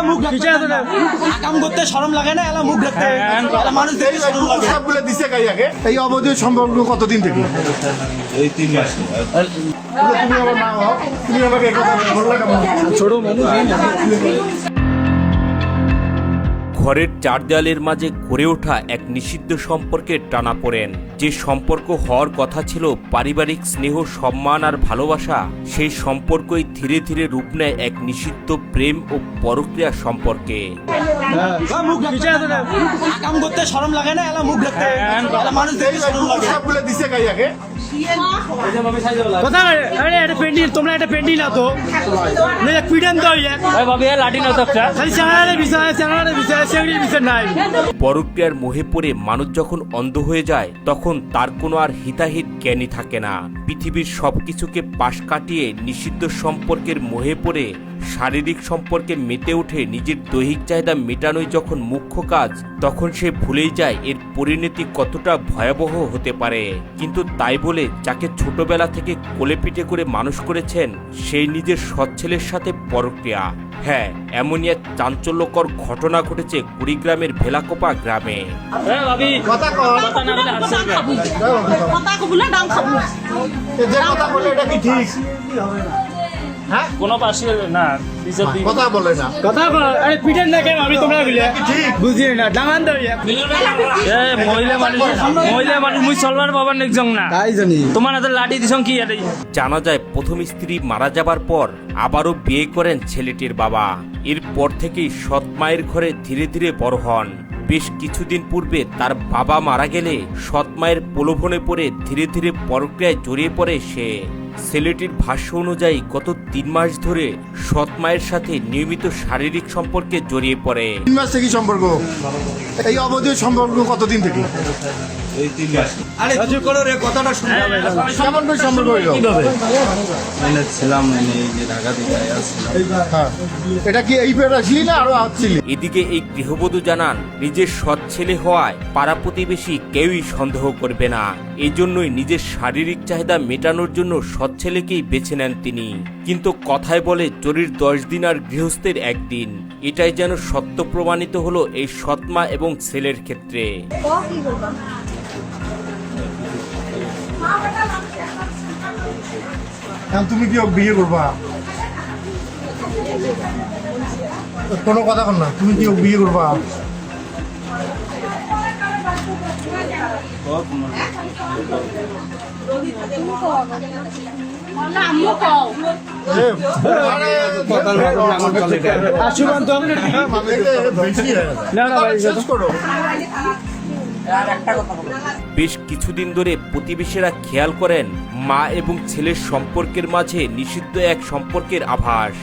মুখ কাম করতে শরম লাগে না, এলা মুখ দেখতে মানুষ দেখতে শরম লাগে। সবগুলো দিছে কাইয়াকে। এই অবৈধ সম্পর্ক কতদিন থেকে? এই 3 মাস। তুমি আমার মা হও, তুমি আমাকে এই কথা বললা কেমন? ছোট মানুষ ঘরের চার দেয়ালের মাঝে গড়ে ওঠা এক নিষিদ্ধ সম্পর্কের টানাপোড়েন, যে সম্পর্ক হওয়ার কথা ছিল পারিবারিক স্নেহ, সম্মান আর ভালোবাসা, সেই সম্পর্কই ধীরে ধীরে রূপ নেয় এক নিষিদ্ধ প্রেম ও পরক্রিয়া সম্পর্কে। মুখ কাম করতে শরম লাগে না, এলা মুখ দেখতে মানুষ দেখতে শরম লাগে। সবগুলো দিছে কাইয়াকে। কথা আরে এটা পেন্ডিল, তোমরা এটা পেন্ডিল না তো না পিডান দাও ইয়া ভাই বাবা লাঠি না তো একটা খালি চালারে বিষয় সেগুলি বিষয় নাই। পরক্রিয়ার মোহে পড়ে মানুষ যখন অন্ধ হয়ে যায়, তখন তার কোনো আর হিতাহিত জ্ঞানই থাকে না। পৃথিবীর সবকিছুকে পাশ কাটিয়ে নিষিদ্ধ সম্পর্কের মোহে পড়ে শারীরিক সম্পর্কে মেতে ওঠে নিজের দৈহিক চাহিদা মেটানোই যখন মুখ্য কাজ, তখন সে ভুলেই যায় এর পরিণতি কতটা ভয়াবহ হতে পারে। কিন্তু তাই বলে যাকে ছোটবেলা থেকে কোলে পিঠে করে মানুষ করেছেন, সেই নিজের সৎ ছেলের সাথে পরক্রিয়া। হ্যাঁ, এমনই এক চাঞ্চল্যকর ঘটনা ঘটেছে কুড়িগ্রামের ভেলাকোপা গ্রামে। কথা কর। যে কথা বলে এটা কি ঠিক? হ্যাঁ, কোনো পাশে না কথা বলে না। কথা আরে পিডান না কেন আমি তোমরা বলে ঠিক বুঝি না ডাঙান দাও ইয়া মহিলা মানুষ মুই চলবার বাবার নেকজং না তাই জানি তোমার হাতে লাঠি দিছং কি এটাই। জানা যায় প্রথম স্ত্রী মারা যাবার পর আবারও বিয়ে করেন ছেলেটির বাবা। এরপর থেকেই সৎ মায়ের ঘরে ধীরে ধীরে বড় হন। বেশ কিছুদিন পূর্বে তার বাবা মারা গেলে সৎ মায়ের প্রলোভনে পড়ে ধীরে ধীরে পরক্রিয়ায় জড়িয়ে পড়ে সে। ছেলেটির ভাষ্য অনুযায়ী গত 3 মাস ধরে সৎ মায়ের সাথে নিয়মিত শারীরিক সম্পর্কে জড়িয়ে পড়ে। 3 মাস থেকে সম্পর্ক। এই অবৈধ সম্পর্ক কতদিন থেকে? এই 3 মাস। আরে চুপ করো রে, কথাটা শুনতে হবে না। কেমন করে সম্পর্ক হইল? এনে ছিলাম, এই যে ঢাকা থেকে আসছিলাম। হ্যাঁ, এটা কি এই পেট আসলি না আরো আসছিলি? এদিকে এই গৃহবধূ জানান, নিজের সৎ ছেলে হওয়ায় পাড়া প্রতিবেশী কেউই সন্দেহ করবে না। এই জন্যই নিজের শারীরিক চাহিদা মেটানোর জন্য সৎ ছেলেকেই বেছে নেন তিনি। কিন্তু কথায় বলে চোরের 10 দিন আর গৃহস্থের 1 দিন। এটাই যেন সত্য প্রমাণিত হলো এই সৎমা এবং ছেলের ক্ষেত্রে। এখন তুমি কি বিয়ে করবা? কোনো কথা কর না, তুমি কি বিয়ে করবা? আসুন তো শেষ করো। বেশ কিছুদিন ধরে প্রতিবেশীরা খেয়াল করেন মা এবং ছেলের সম্পর্কের মাঝে নিষিদ্ধ এক সম্পর্কের আভাস।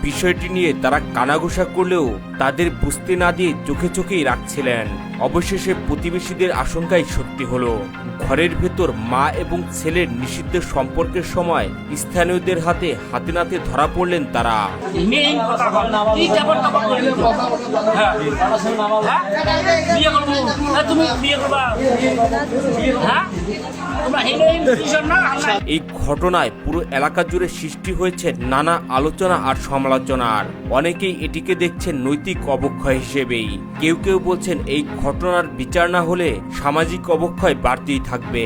বিষয়টি নিয়ে তারা কানাঘুষা করলেও তাদের বুঝতে না দিয়ে চোখে চোখেই রাখছিলেন। অবশেষে প্রতিবেশীদের আশঙ্কাই সত্যি হলো। ঘরের ভেতর মা এবং ছেলের নিষিদ্ধ সম্পর্কের সময় স্থানীয়দের হাতে হাতে নাতে ধরা পড়লেন তারা। এই ঘটনায় পুরো এলাকা জুড়ে সৃষ্টি হয়েছে নানা আলোচনা আর সমালোচনার। অনেকেই এটিকে দেখছেন নৈতিক অবক্ষয় হিসেবেই। কেউ কেউ বলছেন এই ঘটনার বিচার না হলে সামাজিক অবক্ষয় বাড়তেই থাকবে।